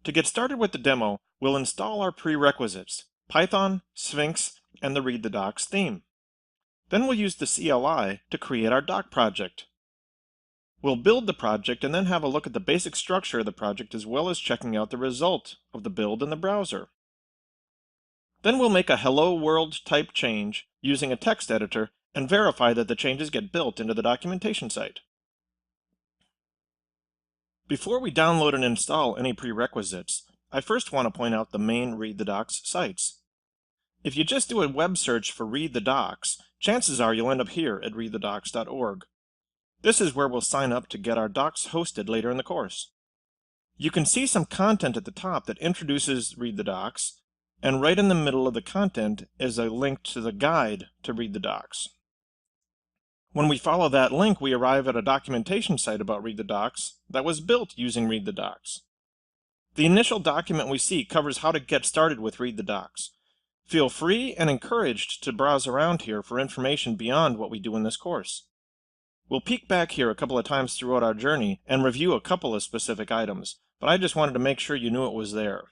To get started with the demo, we'll install our prerequisites, Python, Sphinx, and the Read the Docs theme. Then we'll use the CLI to create our doc project. We'll build the project and then have a look at the basic structure of the project as well as checking out the result of the build in the browser. Then we'll make a Hello World type change using a text editor and verify that the changes get built into the documentation site. Before we download and install any prerequisites, I first want to point out the main Read the Docs sites. If you just do a web search for Read the Docs, chances are you'll end up here at readthedocs.org. This is where we'll sign up to get our docs hosted later in the course. You can see some content at the top that introduces Read the Docs, and right in the middle of the content is a link to the guide to Read the Docs. When we follow that link, we arrive at a documentation site about Read the Docs that was built using Read the Docs. The initial document we see covers how to get started with Read the Docs. Feel free and encouraged to browse around here for information beyond what we do in this course. We'll peek back here a couple of times throughout our journey and review a couple of specific items, but I just wanted to make sure you knew it was there.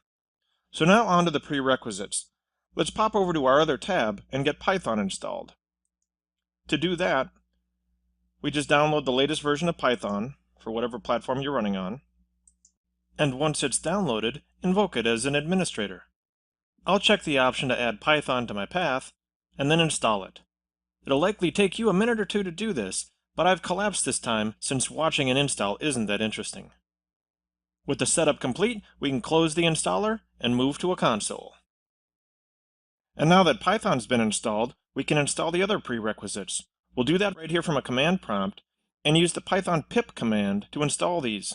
So now on to the prerequisites. Let's pop over to our other tab and get Python installed. To do that, we just download the latest version of Python for whatever platform you're running on, and once it's downloaded, invoke it as an administrator. I'll check the option to add Python to my path, and then install it. It'll likely take you a minute or two to do this, but I've collapsed this time since watching an install isn't that interesting. With the setup complete, we can close the installer and move to a console. And now that Python's been installed, we can install the other prerequisites. We'll do that right here from a command prompt and use the Python pip command to install these.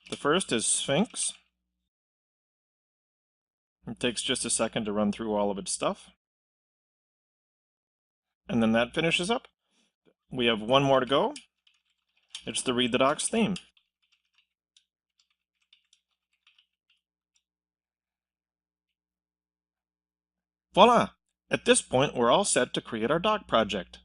The first is Sphinx. It takes just a second to run through all of its stuff. And then that finishes up. We have one more to go. It's the Read the Docs theme. Voila! At this point, we're all set to create our doc project.